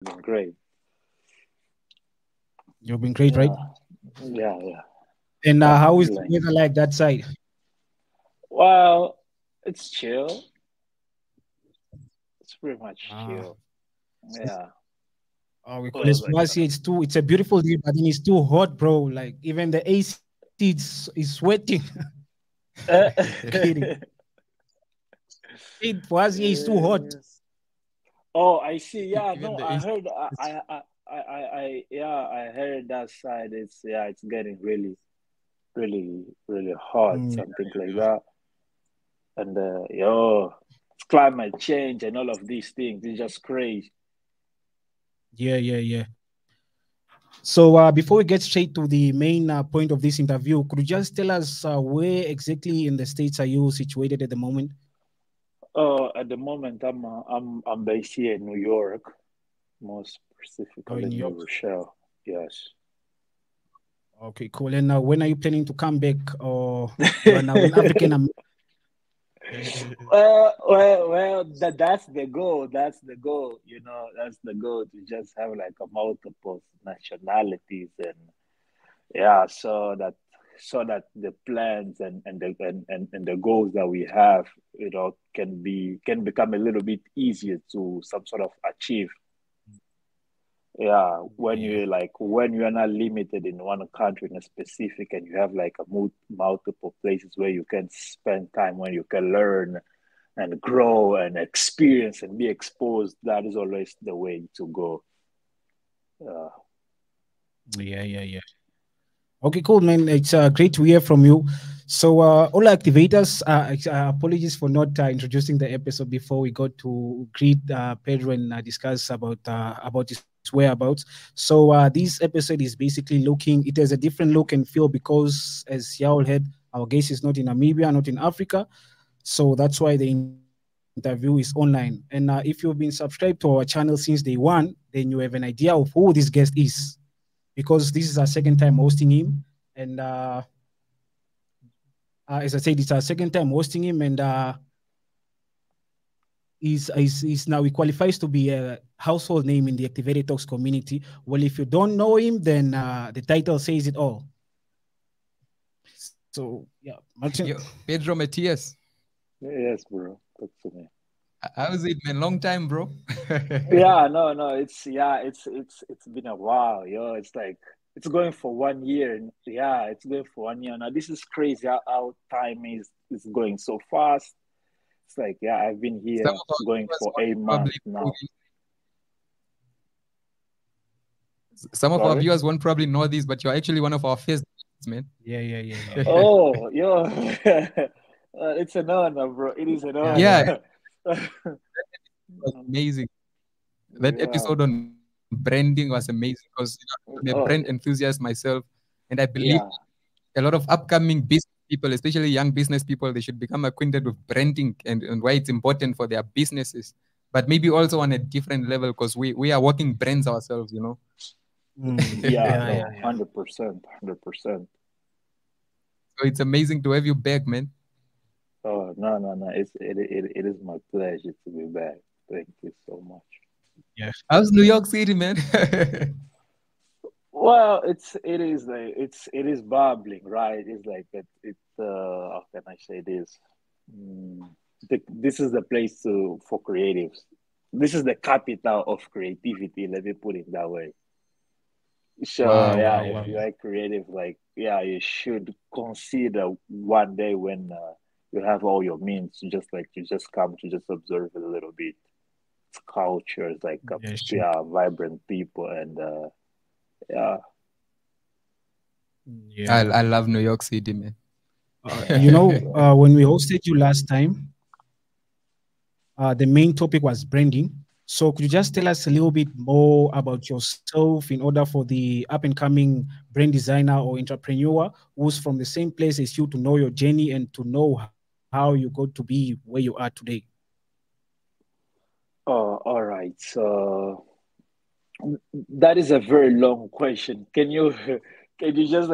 been great. You've been great, right? Yeah, yeah. And Can't how is the complain. weather like that side? Well, it's chill. It's pretty much Ah, chill. Yeah. we call So it it's like, Swasi. It's a beautiful day, but then it's too hot, bro. Like even the AC is sweating. Kidding. It was it's too hot. yes. Oh, I see. Yeah, Even no, the I AC. heard. Yeah, I heard that side. It's getting really hot, Mm, something like that. And it's climate change and all of these things. It's just crazy. yeah. So before we get straight to the main point of this interview, could you just tell us where exactly in the states are you situated at the moment? At the moment, I'm based here in New York, more Oh, in specifically New York. New Rochelle. Yes. Okay, cool. And when are you planning to come back? Or you are now an African American? That's the goal. That's the goal. You know, that's the goal to just have like a multiple nationalities and yeah, so that the plans and the goals that we have, can become a little bit easier to some sort of achieve. Yeah, Yeah. when you're not limited in one country in a specific, and you have like a multiple places where you can spend time, when you can learn and grow and experience and be exposed, that is always the way to go. Uh, Yeah. Okay, cool, man. It's great to hear from you. So, all activators, apologies for not introducing the episode before we got to greet Pedro and discuss about his whereabouts. So, this episode is basically looking. It has a different look and feel because, as y'all heard, our guest is not in Namibia, not in Africa. So that's why the interview is online. And if you've been subscribed to our channel since day one, then you have an idea of who this guest is because this is our second time hosting him. And as I said, it's our second time hosting him, and he's now he qualifies to be a household name in the Activated Talks community. Well, if you don't know him, then the title says it all. So yeah, Martin. Yo, Pedro Mateus. yes, bro. Talk to me. How's it, man? Long time, bro. Yeah, no, it's been a while, yo. It's like it's going for 1 year, and yeah, it's going for 1 year now. This is crazy how time is going so fast. It's like, yeah, I've been Some here of our going viewers for won't 8 months probably know now. some of our Sorry. viewers won't probably know this, but you're actually one of our first guests, man. Yeah. Oh, yo, it's an honor, bro. It is an Yeah, Yeah. honor. it was amazing. That Yeah. episode on branding was amazing because I'm a brand Oh, enthusiast myself, and I believe yeah. a lot of upcoming business people, especially young business people, they should become acquainted with branding and why it's important for their businesses. But maybe also on a different level because we are working brands ourselves, you know. Yeah, no, Yeah. 100%, 100%. So it's amazing to have you back, man. Oh, no. It is my pleasure to be back. Thank you so much. Yeah. How's New York City, man? Well, it is bubbling, right? It's like how can I say this? Mm, this is the place for creatives. This is the capital of creativity. Let me put it that way. So Wow, yeah, wow, if wow. you are creative, like yeah, you should consider one day when you have all your means, to just come to just observe it a little bit. It's culture, it's like Yeah, sure. yeah, vibrant people, and yeah, Yeah. I love New York City, man. When we hosted you last time, the main topic was branding. So could you just tell us a little bit more about yourself in order for the up and coming brand designer or entrepreneur who's from the same place as you to know your journey and to know how you got to be where you are today? oh, all right. So that is a very long question. Can you can you just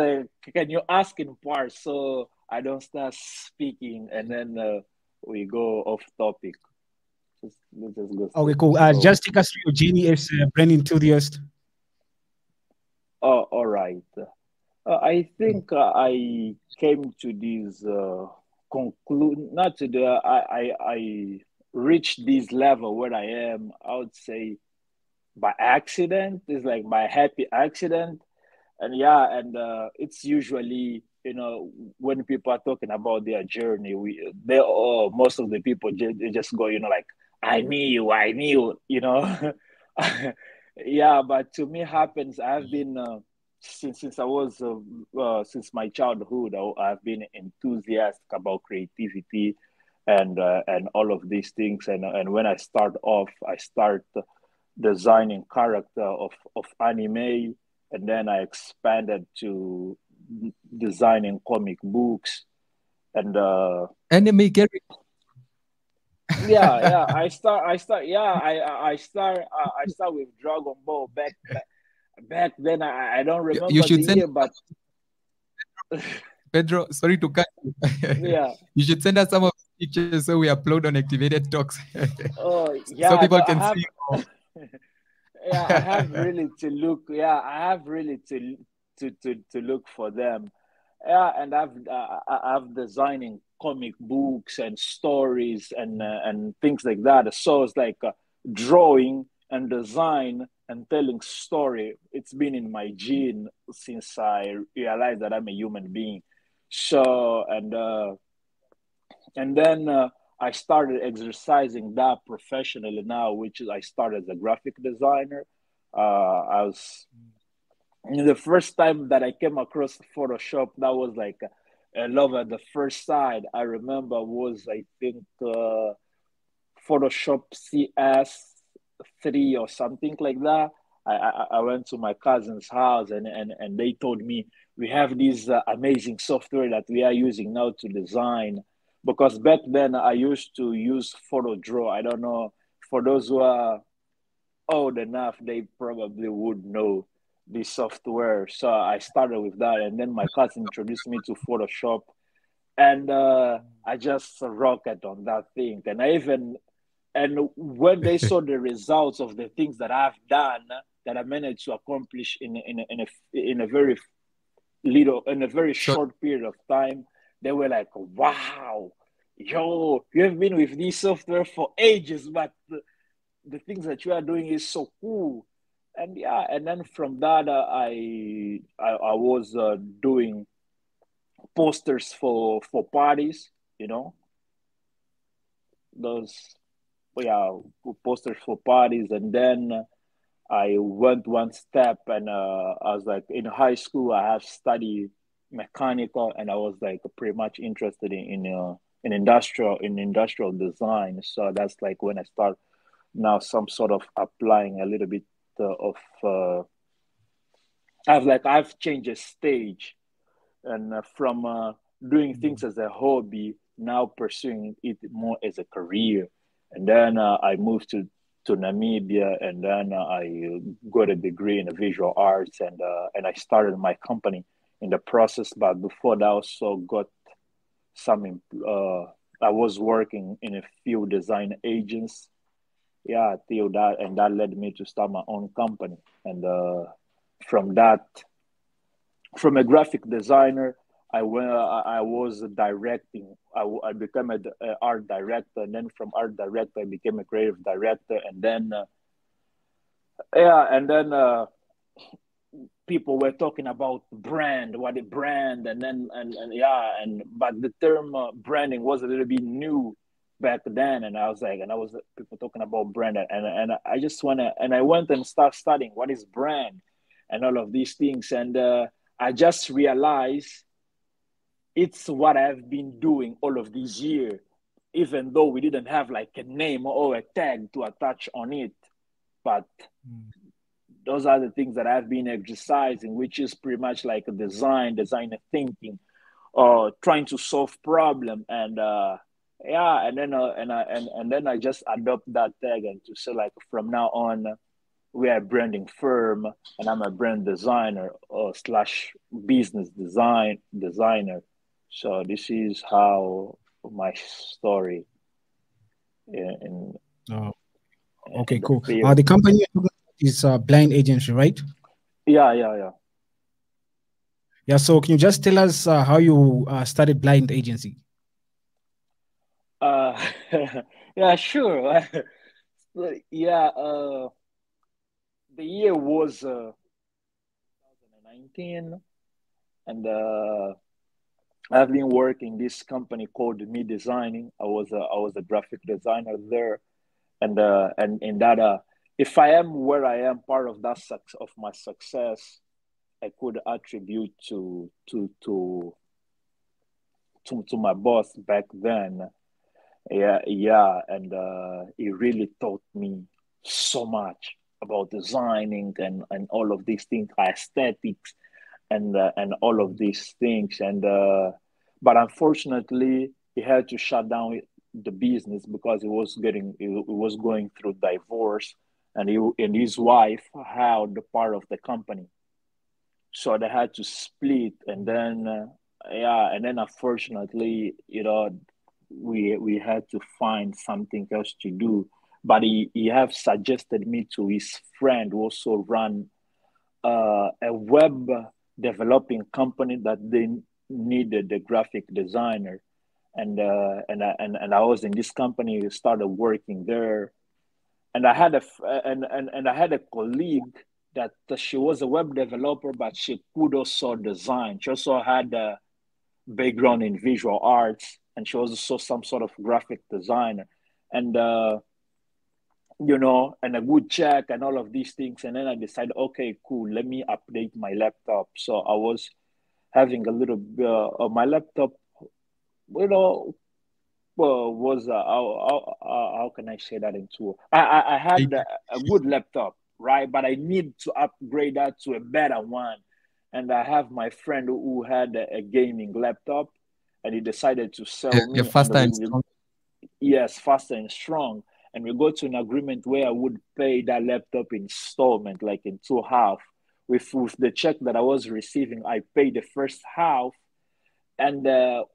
can you ask in parts so I don't start speaking and then we go off topic Let's just go Okay, cool. slow. Just take us through your journey as a brand enthusiast. Oh, all right. I think I came to this conclude not to the I reached this level where I am. I would say by accident. It's like by happy accident. And yeah, and it's usually, when people are talking about their journey, they all most of the people they just go, like, I knew, yeah. But to me happens, I've been since I was since my childhood, I've been enthusiastic about creativity and all of these things. And when I start off, I start designing character of anime, and then I expanded to designing comic books. And Anime character. yeah, I start with Dragon Ball back then. I don't You remember the should send year, but Pedro. Sorry to cut you. yeah. You should send us some of the pictures so we upload on Activated Talks, Oh so yeah, no, people I can have. see. Yeah, I have really to look. Yeah, I have really to look for them. Yeah, and I've designing comic books and stories and things like that. So it's like drawing and design and telling story. It's been in my gene since I realized that I'm a human being. So and then I started exercising that professionally now, which is I started as a graphic designer. I was the first time that I came across Photoshop. That was like a love at the first sight. I remember was, I think, Photoshop CS3 or something like that. I went to my cousin's house, and they told me we have this amazing software that we are using now to design. Because back then I used to use PhotoDraw. I don't know, for those who are old enough, they probably would know this software. So I started with that, and then my cousin introduced me to Photoshop, and I just rocket on that thing. And when they saw the results of the things that I've done, that I managed to accomplish in a very So short period of time, they were like, "Wow, yo, you have been with this software for ages, but the things that you are doing is so cool." And yeah, and then from that, I was doing posters for parties, you know, those, yeah, posters for parties. And then I went one step, and I was like, in high school I have studied mechanical, and I was like pretty much interested in industrial design. So that's like when I start now some sort of applying a little bit of I've changed a stage, and from doing things as a hobby, now pursuing it more as a career. And then I moved to Namibia, and then I got a degree in visual arts, and I started my company in the process. But before that, I also got some. I was working in a few design agents, yeah, till that, and that led me to start my own company. And from that, from a graphic designer, I was directing. I became a art director, and then from art director I became a creative director, and then yeah, and then people were talking about brand, what a brand, and then and yeah, and but the term branding was a little bit new back then, and I was like, and I was people talking about brand, and I just wanna, and I went and start studying what is brand and all of these things, and I just realized it's what I've been doing all of these years, even though we didn't have like a name or a tag to attach on it. But those are the things that I've been exercising, which is pretty much like a designer thinking, or trying to solve problem, and yeah, and then and then I just adopt that tag, and to say like from now on we are a branding firm, and I'm a brand designer or slash business designer. So this is how my story in Oh, okay, in the cool. field. The company is Blind Agency, right? Yeah, yeah, yeah. Yeah. So can you just tell us how you started Blind Agency? Uh, yeah, sure. Yeah, the year was 2019, and I've been working this company called Me Designing. I was a graphic designer there, and in that, if I am where I am, part of that of my success, I could attribute to my boss back then. Yeah, yeah, and he really taught me so much about designing and all of these things, aesthetics, and all of these things. And but unfortunately, he had to shut down the business because he was going through divorce, and he and his wife held the part of the company, so they had to split. And then yeah, and then unfortunately, we had to find something else to do. But he have suggested me to his friend who also run a web developing company that they needed a graphic designer. And I was in this company, started working there. And I had and I had a colleague that she was a web developer, but she could also design. She also had a background in visual arts, and she was also some sort of graphic designer. And and a good check and all of these things. And then I decided, okay, cool, let me update my laptop. So I was having a little bit of my laptop, you know, was how can I say that into? I had a good laptop, right? But I need to upgrade that to a better one. And I have my friend who had a gaming laptop, and he decided to sell You're me. And faster and strong. yes, faster and strong. And we got to an agreement where I would pay that laptop installment, like in two half. With the check that I was receiving, I paid the first half. And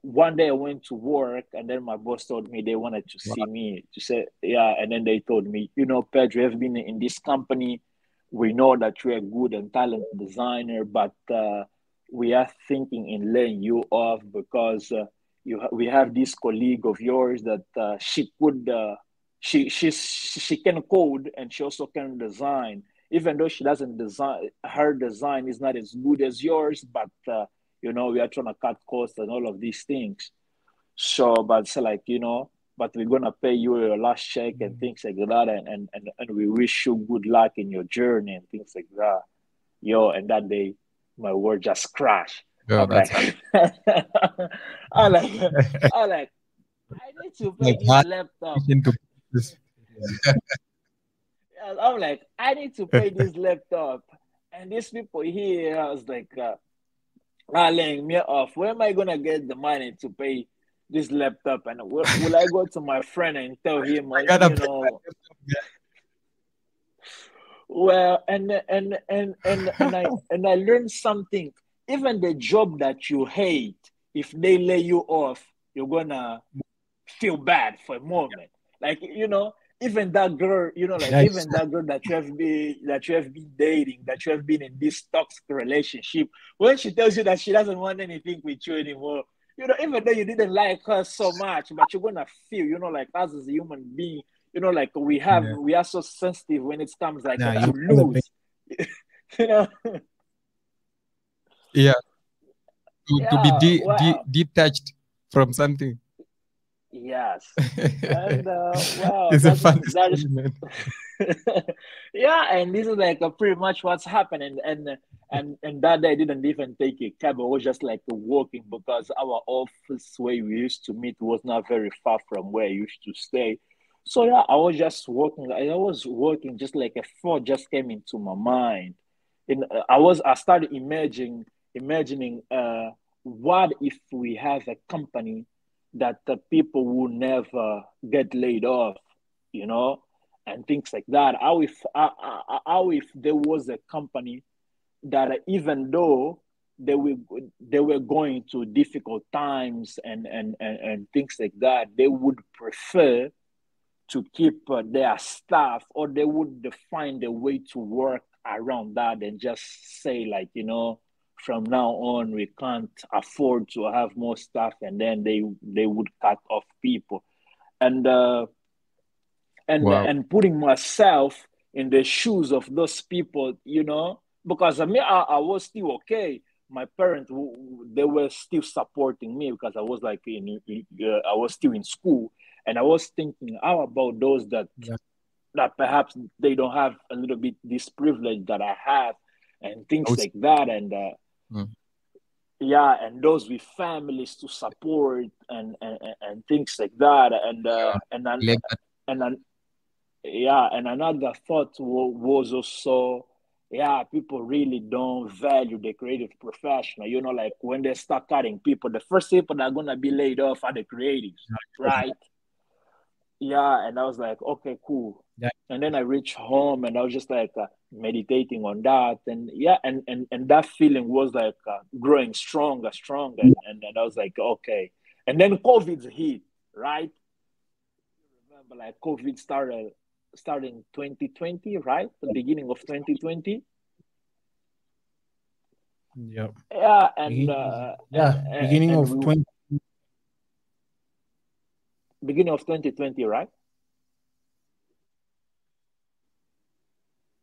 one day I went to work, and then my boss told me they wanted to Wow. see me to say, yeah. And then they told me, Pedro, you've been in this company. We know that you're a good and talented designer, but we are thinking in laying you off because we have this colleague of yours that she can code, and she also can design. Even though she doesn't design, her design is not as good as yours, but we are trying to cut costs and all of these things. So, but it's like, but we're gonna pay you your last check and things like that, and we wish you good luck in your journey and things like that. And that day my world just crashed. Yo, I'm that's like, I'm like, I'm like, I need to pay like this hard laptop. decision to this. I'm like, I need to pay this laptop. And these people here, I was like, laying me off. Where am I gonna get the money to pay this laptop? And will I go to my friend and tell him, I gotta pay my well, and I learned something. Even the job that you hate, if they lay you off, you're gonna feel bad for a moment. Like, even that girl, like Nice. even that girl that you have been dating, that you have been in this toxic relationship, when she tells you that she doesn't want anything with you anymore, even though you didn't like her so much, but you're gonna feel, like us as a human being, like yeah. we are so sensitive when it comes like Yeah, to you feel the pain. lose. you know, Yeah. To be yeah, wow, detached from something. yes. And wow, It's a that is funny that story, is man. yeah, and this is like pretty much what's happening. And that day I didn't even take a cab. I was just like walking because our office where we used to meet was not very far from where I used to stay. So yeah, I was just walking. I was walking, just like a thought just came into my mind. And I started imagining what if we have a company that the people will never get laid off, you know, and things like that. How if there was a company that even though they were they were going through difficult times and things like that, they would prefer to keep their staff, or they would find a way to work around that and just say like, from now on we can't afford to have more staff, and then they would cut off people. And Wow. and putting myself in the shoes of those people, because I was still okay. My parents, they were still supporting me because I was like I was still in school, and I was thinking, how about those Yeah. that perhaps they don't have a little bit this privilege that I have, and I things was, like that, and mm, yeah, and those with families to support, and things like that, and yeah, like that. and then yeah, and another thought was also, yeah, people really don't value the creative professional. Like when they start cutting people, the first people that are gonna be laid off are the creatives, right? Yeah, and I was like, okay, cool. Yeah. And then I reached home and I was just like meditating on that, and yeah, and that feeling was like growing stronger, stronger, and I was like, okay. And then COVID hit, right? Remember, like COVID starting 2020, right? The beginning of 2020. Yeah. Yeah, and Beginning and of we 20. beginning of 2020, right?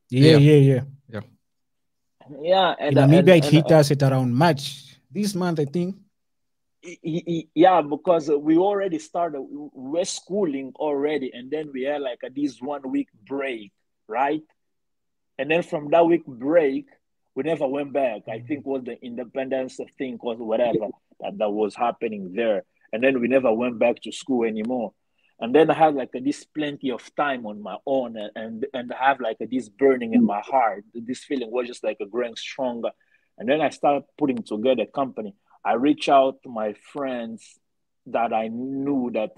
Yeah, Yeah, yeah, yeah. yeah. Yeah, In and Namibia, it hit us at around March this month, I think. yeah, because we already started, we're schooling already, and then we had like this 1 week break, right? And then from that week break, we never went back. I think was the independence thing, was whatever that was happening there. And then we never went back to school anymore. And then I had like this plenty of time on my own, and have like this burning in my heart. This feeling was just like a growing stronger. And then I started putting together a company. I reached out to my friends that I knew that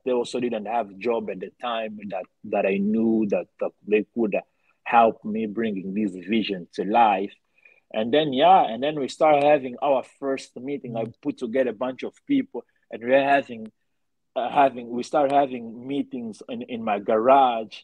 they also didn't have job at the time, that I knew that they could help me bringing this vision to life. And then yeah, and then we started having our first meeting. I put together a bunch of people, and we're having we started having meetings in my garage,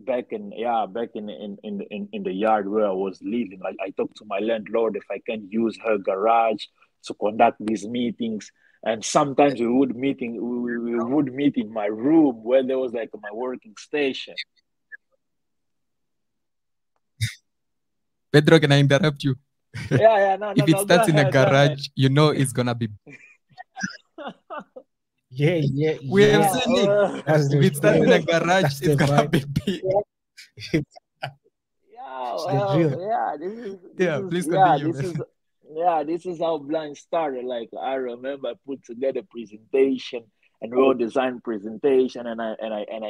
back in the yard where I was living. I talked to my landlord if I can use her garage to conduct these meetings. And sometimes we would meet in my room where there was like my working station. Pedro, can I interrupt you? Yeah, no, no, If it no, go starts in a ahead, go ahead. garage, you know it's gonna be. Yeah, yeah, We have yeah. Yeah, seen it. That's If the it starts in a garage, that's it's the gonna vibe. be big. yeah, It's the well, drill. yeah. This Yeah, is please yeah, continue, this man. is yeah, this is how Blind started. Like I remember I put together presentation, and we all designed presentation, and I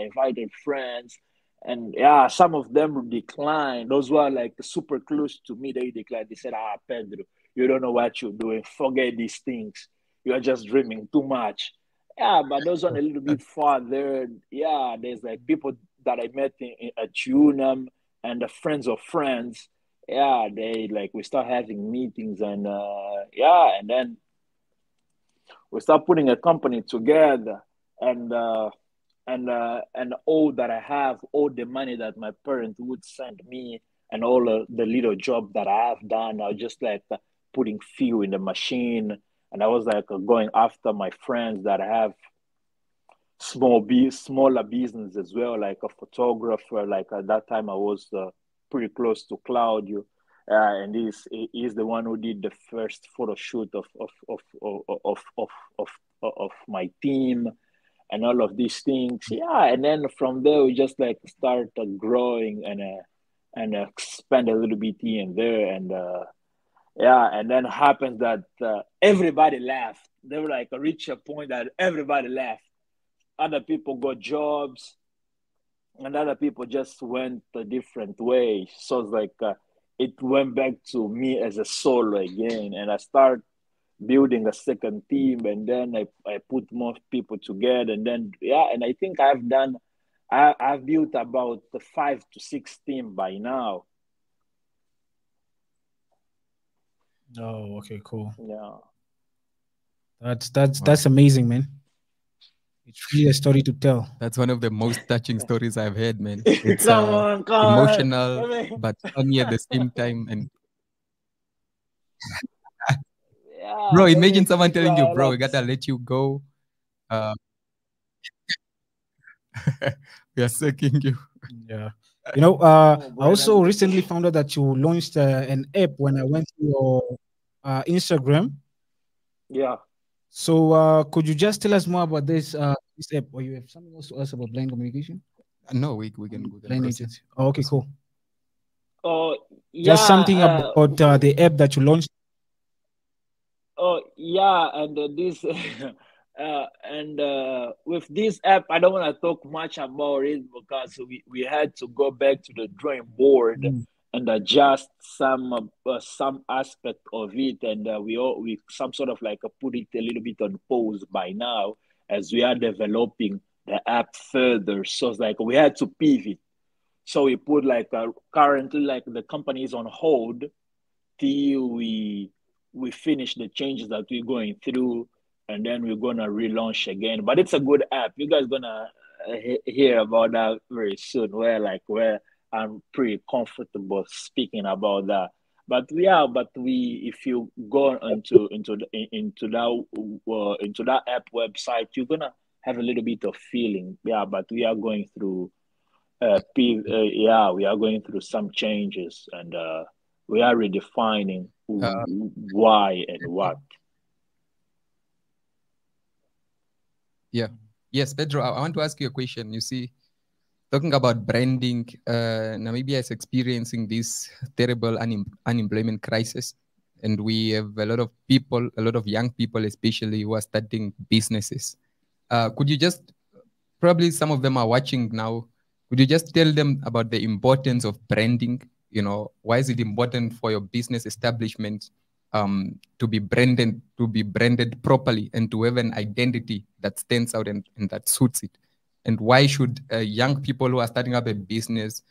invited friends, and yeah, some of them declined. Those were like super close to me. They declined. They said, "Ah, Pedro, you don't know what you're doing. Forget these things. You are just dreaming too much." Yeah, but those one a little bit farther. Yeah, there's like people that I met at UNAM, and the friends of friends. Yeah, they like we start having meetings, and yeah, and then we start putting a company together, and and all that I have, all the money that my parents would send me, and all the little job that I have done, I was just like putting fuel in the machine. And I was like going after my friends that have smaller business as well, like a photographer. Like at that time I was pretty close to Claudio, and he's the one who did the first photo shoot of my team, and all of these things. Yeah, and then from there we just like start growing, and expand a little bit here and there, and yeah, and then happens that everybody left. They were like reach a point that everybody left. Other people got jobs, and other people just went a different way. So it's like it went back to me as a solo again, and I start building a second team, and then I put more people together, and then yeah, and I think I've built about 5 to 6 team by now. Oh, okay, cool. Yeah. That's Wow. amazing, man. It's really a story to tell. That's one of the most touching stories I've heard, man. It's Come on. emotional, I mean, but funny at the same time. And yeah, bro, made me imagine to someone telling you, cry a bro, we lot. gotta let you go. Uh, we are sucking you. Yeah. Oh, I Brandon. also recently found out that you launched an app when I went to your Instagram. Yeah. So could you just tell us more about this app, or you have something else to ask about blind communication? No, we can Blind proceed. agency. Oh, okay, cool. Oh, Just something yeah. about the app that you launched. Oh, yeah. And this, and with this app, I don't want to talk much about it because we had to go back to the drawing board Mm. and adjust some aspect of it, and we some sort of like put it a little bit on pause by now as we are developing the app further. So it's like we had to pivot. So we put like currently like the company is on hold till we finish the changes that we're going through, and then we're gonna relaunch again. But it's a good app. You guys gonna hear about that very soon. Where I'm pretty comfortable speaking about that. But we if you go into that app website, you're gonna have a little bit of feeling. Yeah, but we are going through yeah, we are going through some changes, and we are redefining Uh, why and what. yeah. Yes, Pedro, I want to ask you a question. You see, talking about branding, Namibia is experiencing this terrible unemployment crisis. And we have a lot of people, a lot of young people, especially, who are starting businesses. Could you just, probably some of them are watching now, could you just tell them about the importance of branding? Why is it important for your business establishment to be branded properly and to have an identity that stands out and that suits it? And why should young people who are starting up a business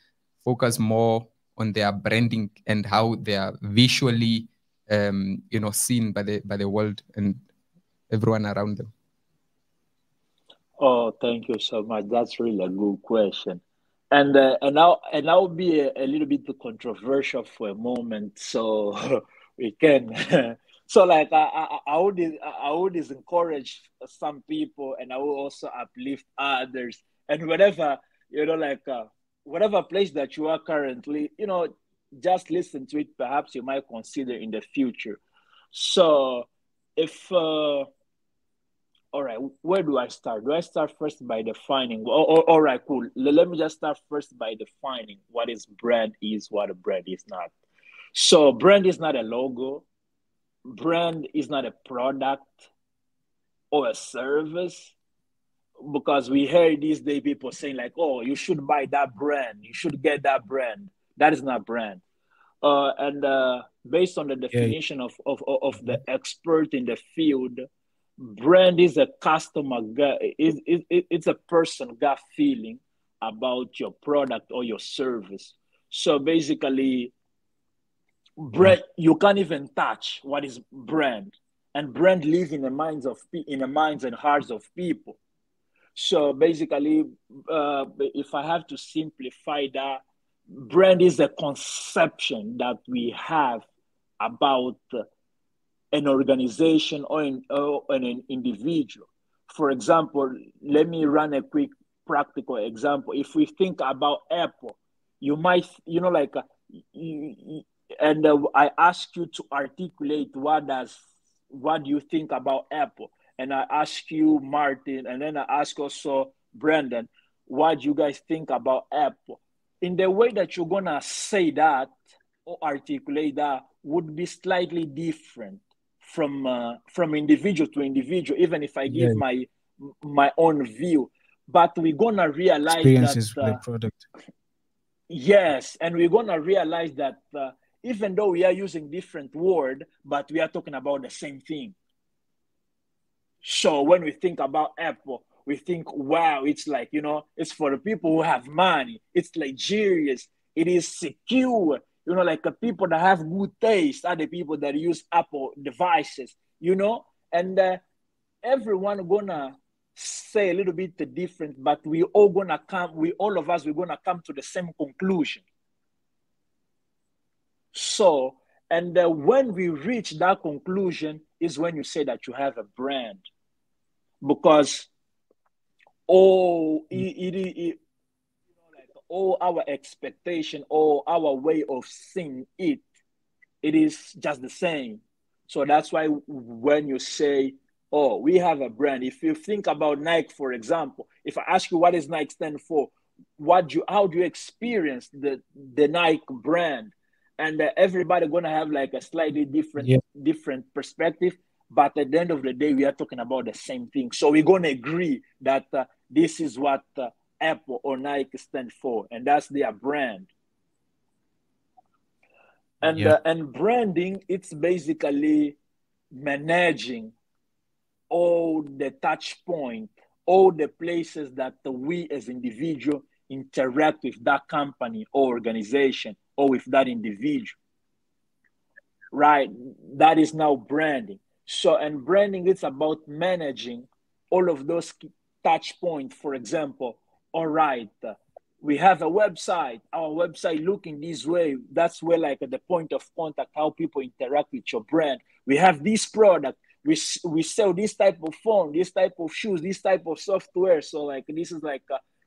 focus more on their branding and how they are visually, seen by the world and everyone around them? Oh, thank you so much. That's really a good question. And I'll be a little bit controversial for a moment, so we can. So like I would encourage some people, and I will also uplift others, and whatever like whatever place that you are currently, just listen to it. Perhaps you might consider in the future. So if all right, where do I start? Do I start first by defining? All right, cool. Let me just start first by defining what is brand is, what a brand is not. So, brand is not a logo. Brand is not a product or a service, because we hear these days people saying like, "Oh, you should buy that brand. You should get that brand." That is not brand. And based on the Yeah. definition of the expert in the field, brand is a customer it's a person gut feeling about your product or your service. So basically, Yeah. brand, you can't even touch what is brand, and brand live in the minds and hearts of people. So basically, if I have to simplify that, brand is a conception that we have about an organization or an individual. For example, let me run a quick practical example. If we think about Apple, you might, and I ask you to articulate what do you think about Apple, and I ask you, Martin, and then I ask also Brandon, what do you guys think about Apple? In the way that you're gonna say that or articulate that would be slightly different from individual to individual, even if I Yeah. give my own view. But we're gonna realize that Experiences with the product. yes, and we're gonna realize that even though we are using different word, but we are talking about the same thing. So when we think about Apple, we think, wow, it's like, it's for the people who have money. It's luxurious. It is secure. Like the people that have good taste are the people that use Apple devices. And everyone gonna say a little bit different, but we all gonna come, all of us, we're gonna come to the same conclusion. So, and when we reach that conclusion is when you say that you have a brand, because all all our expectation or our way of seeing it, it is just the same. So that's why when you say, oh, we have a brand, if you think about Nike, for example, if I ask you what does Nike stand for, how do you experience the Nike brand? And everybody gonna have like a slightly different perspective, but at the end of the day, we are talking about the same thing. So we're gonna agree that this is what Apple or Nike stand for, and that's their brand. And and branding, it's basically managing all the touch point, all the places that we as individual interact with that company or organization or with that individual, right? That is now branding. So, and branding, it's about managing all of those touch points. For example, all right, we have a website, our website looking this way. That's where like the point of contact, how people interact with your brand. We have this product. We sell this type of phone, this type of shoes, this type of software. So like this is like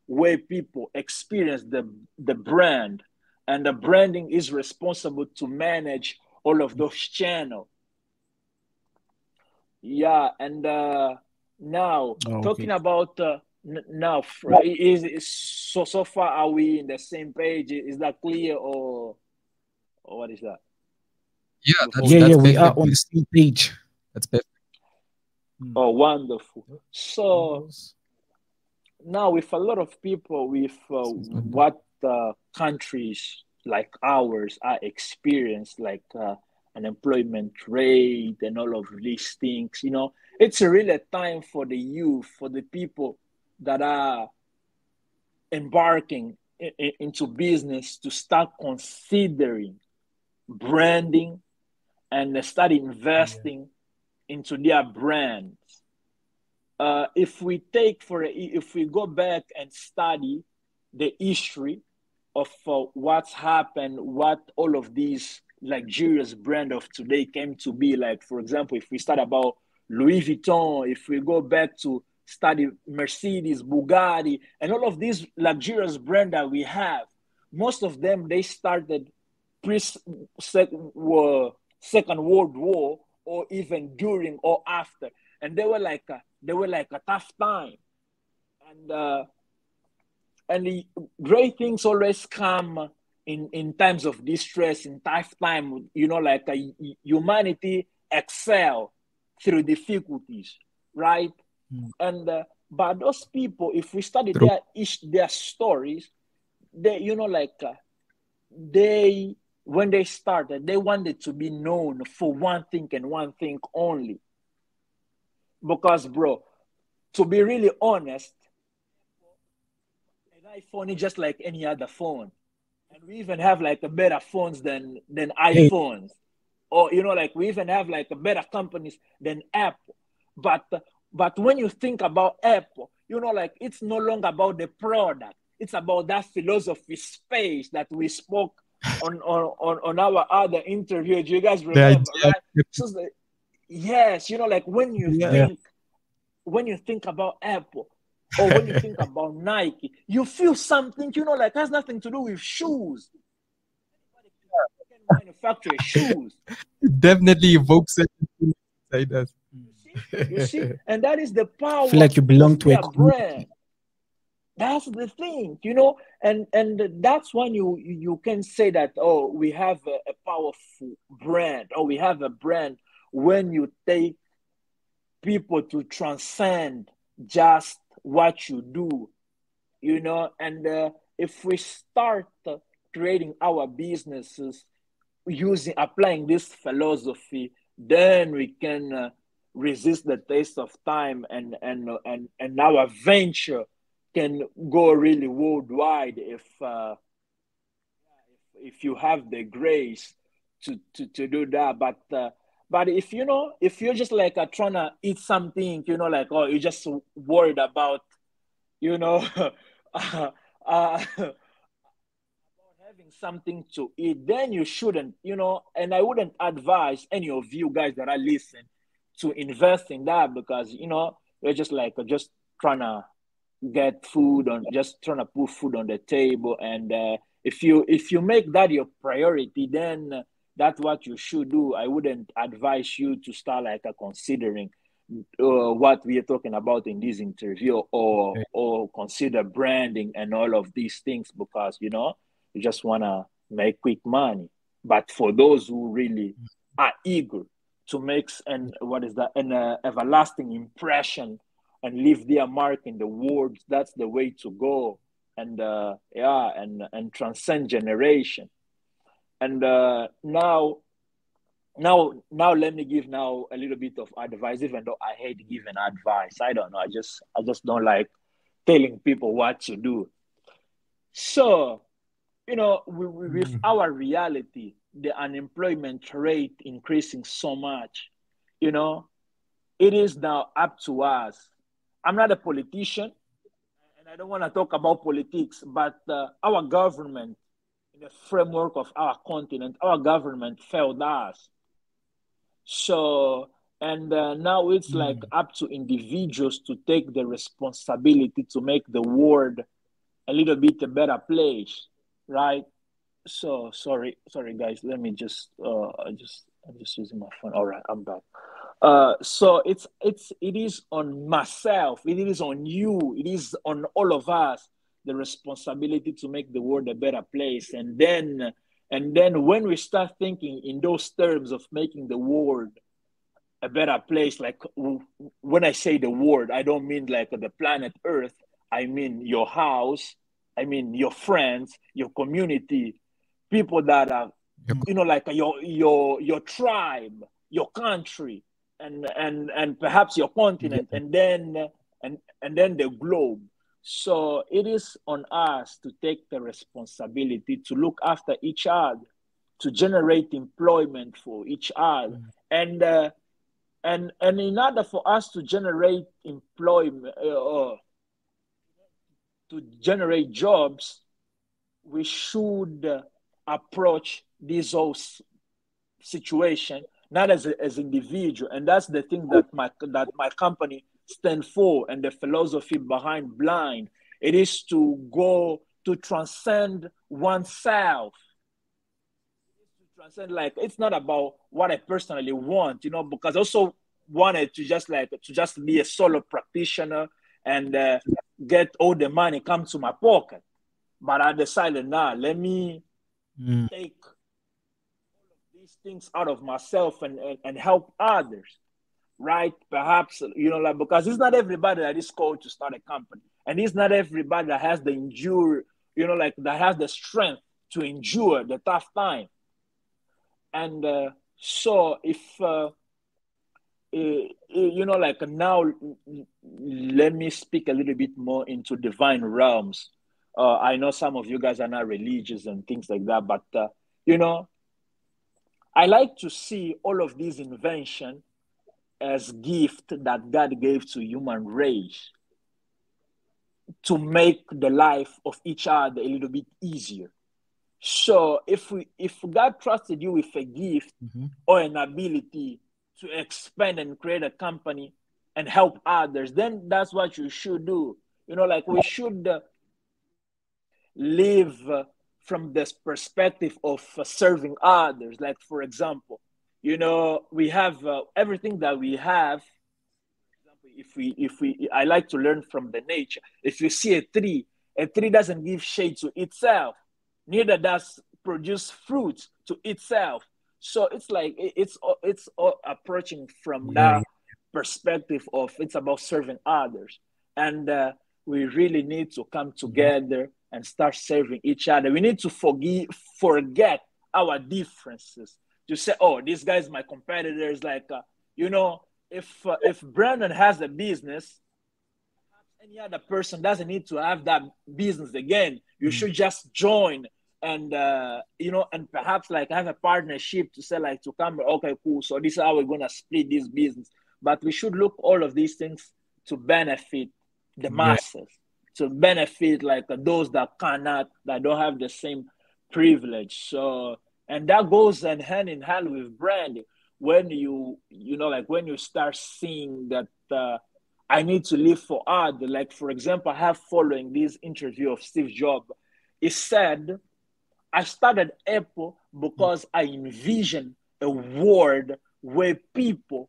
where people experience the brand, and the branding is responsible to manage all of those channels. Yeah, and now talking about now so far, are we in the same page? Is that clear, or what is that? Yeah, that's we are on the same page. That's perfect. Oh, wonderful. So now with a lot of people, with what countries like ours are experienced, like unemployment rate and all of these things, you know, it's really a time for the youth, for the people that are embarking into business, to start considering branding and start investing into their brands. If we go back and study the history of what's happened, what all of these luxurious brand of today came to be, like, for example, if we start about Louis Vuitton, if we go back to study Mercedes, Bugatti, and all of these luxurious brands that we have, most of them, they started pre-Second World War, or even during or after, and they were like a tough time, and the great things always come in times of distress, in tough time. You know, like humanity excel through difficulties, right? And but those people, if we study their stories, they, you know, like when they started, they wanted to be known for one thing and one thing only. Because, bro, to be really honest, an iPhone is just like any other phone. And we even have like better phones than iPhones. Or, you know, like we even have like better companies than Apple. But when you think about Apple, you know, like it's no longer about the product. It's about that philosophy space that we spoke on our other interview. Do you guys remember, right? So yes, you know, like when you think about Apple, or when you think about Nike, you feel something, you know, like has nothing to do with shoes. Can manufacture shoes. It definitely evokes something inside us. You see, and that is the power. I feel like you belong to a brand. That's the thing, you know, and that's when you can say that, oh, we have a powerful brand, or we have a brand, when you take people to transcend just what you do, you know. And if we start creating our businesses applying this philosophy, then we can resist the taste of time, and our venture can go really worldwide if you have the grace to do that. But if if you're just like trying to eat something, like, oh, you're just worried about, you know, having something to eat, then you shouldn't, and I wouldn't advise any of you guys that are listening to invest in that, because, you're just like, just trying to get food on, just trying to put food on the table. And if you make that your priority, then that's what you should do. I wouldn't advise you to start like considering what we are talking about in this interview, or consider branding and all of these things, because you just want to make quick money. But for those who really are eager to make an everlasting impression and leave their mark in the world, that's the way to go. And and transcend generation. And now let me give now a little bit of advice, even though I hate giving advice. I don't know, I just don't like telling people what to do. So, with our reality, the unemployment rate increasing so much, it is now up to us. I'm not a politician, and I don't want to talk about politics, but our government, in the framework of our continent, our government failed us. So, and now it's like up to individuals to take the responsibility to make the world a little bit a better place, right? So sorry guys, let me just I'm just using my phone. All right, I'm back. So it is on myself, it is on you, it is on all of us, the responsibility to make the world a better place. And then when we start thinking in those terms of making the world a better place, like when I say the world, I don't mean like the planet Earth. I mean your house, I mean your friends, your community, people that are, like your tribe, your country, and perhaps your continent, and then the globe. So it is on us to take the responsibility to look after each other, to generate employment for each other. And in order for us to generate employment, to generate jobs, we should approach this whole situation not as individual. And that's the thing that my company stand for, and the philosophy behind Blind. It is to go to transcend oneself. Transcend, like, it's not about what I personally want, because I also wanted to just be a solo practitioner and get all the money come to my pocket. But I decided, nah, let me take all of these things out of myself and help others, right? Perhaps, like, because it's not everybody that is called to start a company. And it's not everybody that has the endure, like that has the strength to endure the tough time. And so if, like now, let me speak a little bit more into divine realms. I know some of you guys are not religious and things like that, but, I like to see all of these invention as gift that God gave to human race to make the life of each other a little bit easier. So if God trusted you with a gift or an ability to expand and create a company and help others, then that's what you should do. Like, we should live from this perspective of serving others. Like, for example, we have everything that we have. I like to learn from the nature. If you see a tree doesn't give shade to itself, neither does produce fruits to itself. So it's like it's all approaching from that perspective of it's about serving others. And we really need to come together and start serving each other. We need to forget our differences, to say, oh, this guy's my competitors. Like, if Brandon has a business, any other person doesn't need to have that business again. You should just join and and perhaps like have a partnership to say like to come, okay, cool, so this is how we're gonna split this business. But we should look all of these things to benefit the Yeah. masses, to benefit like those that cannot, that don't have the same privilege. So, and that goes hand in hand with branding. When like when you start seeing that I need to live for art. Like for example, I have following this interview of Steve Jobs. He said, I started Apple because I envisioned a world where people,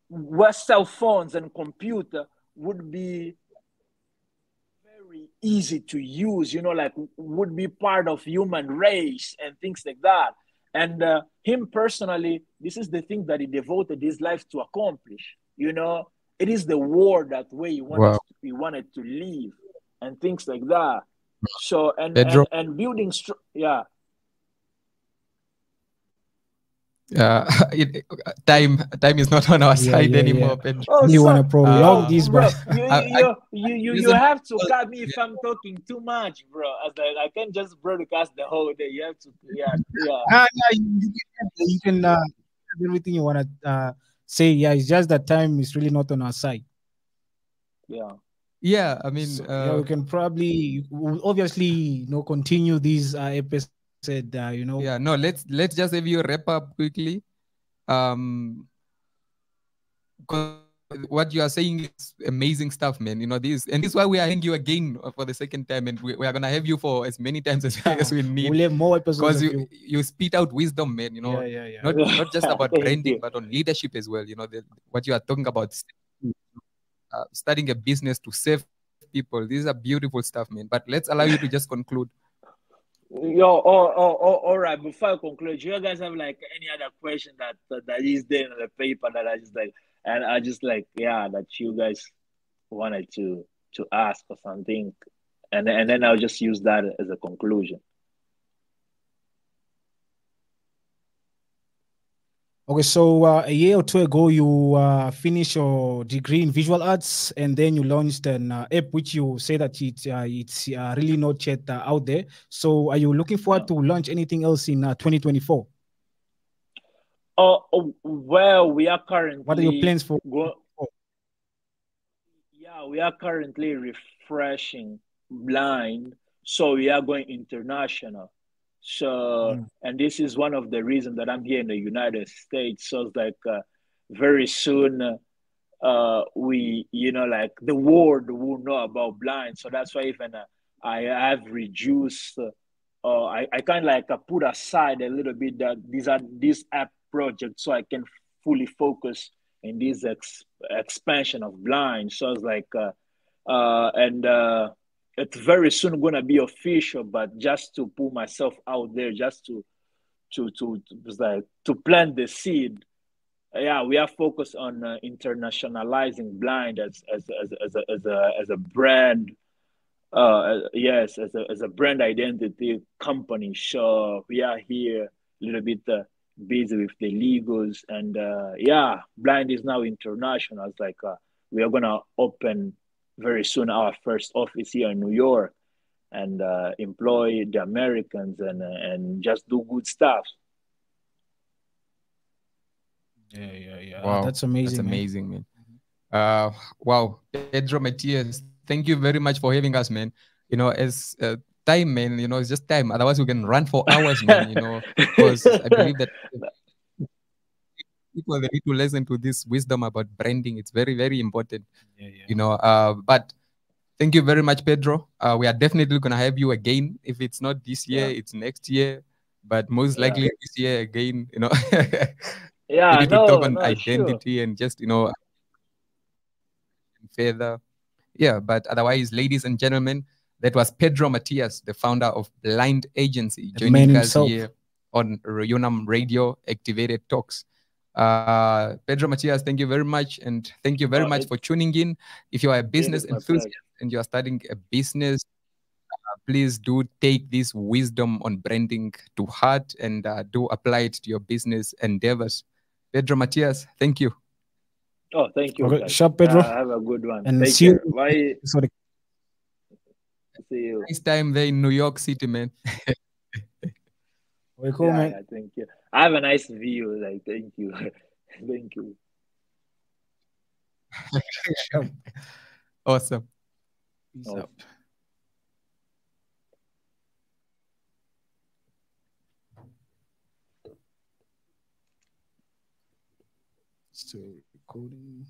where cell phones and computer would be very easy to use, like would be part of human race and things like that. And him personally, this is the thing that he devoted his life to accomplish. It is the world that way Wow. he wanted to live and things like that. So Pedro, and building, yeah. Time is not on our Yeah, side yeah, anymore, yeah. Pedro. Oh, You want to so prolong oh, this, bro, but you Listen, have to cut me if I'm talking too much, bro. As I can't just broadcast the whole day. You have to, yeah, yeah, you can everything you want to say. Yeah, it's just that time is really not on our side. yeah. yeah, I mean, So yeah, we can probably obviously continue this episode. yeah, no, let's just have you wrap up quickly. What you are saying is amazing stuff, man. This is why we are having you again for the second time, and we are gonna have you for as many times as we need, we'll have more episodes because of you spit out wisdom, man. Yeah, yeah, yeah. Not just about Thank branding, you. but on leadership as well. What you are talking about, starting a business to serve people. These are beautiful stuff, man. But let's allow you to just conclude. All right. Before I conclude, do you guys have like any other question that is there on the paper that I just like, and I just like, yeah, that you guys wanted to ask or something, and then I'll just use that as a conclusion. Okay, so a year or two ago, you finished your degree in visual arts, and then you launched an app, which you say that it's really not yet out there. So, are you looking forward to launch anything else in 2024? Well, we are currently What are your plans for? Yeah, we are currently refreshing Blind, so we are going international. So, and this is one of the reasons that I'm here in the United States. So it's like very soon, like the world will know about Blind. So that's why even I have reduced, I kind of like put aside a little bit that these app projects, so I can fully focus in this expansion of Blind. So it's like, and it's very soon gonna be official, but just to put myself out there, just to plant the seed. Yeah, we are focused on internationalizing Blind as a brand. Yes, as a brand identity company. So we are here a little bit busy with the legals, and yeah, Blind is now international. It's like we are gonna open very soon our first office here in New York, and employ the Americans, and just do good stuff. Yeah. Wow, That's amazing. That's amazing, man. Wow, Pedro Mateus, thank you very much for having us, man. As time, man, it's just time. Otherwise, we can run for hours, man. Because I believe that people, they need to listen to this wisdom about branding. It's very, very important. But thank you very much, Pedro. We are definitely gonna have you again. If it's not this year, it's next year. But most likely this year again. Yeah, maybe to talk on no, identity sure. and just further. Yeah, but otherwise, ladies and gentlemen, that was Pedro Mateus, the founder of Blind Agency, The man joining us himself. here on Reunam Radio Activated Talks. Pedro Mateus, thank you very much. And thank you very much for tuning in. If you are a business enthusiast and you are starting a business, please do take this wisdom on branding to heart and do apply it to your business endeavors. Pedro Mateus, thank you. Oh, thank you. Okay, Guys. sharp, Pedro. Have a good one. And Take see care. you. Bye. Sorry. See you. Nice time there in New York City, man. Okay, cool, Yeah, man. yeah, thank you. I have a nice view. Like, thank you. Thank you. Awesome. Peace Oh, out. So recording.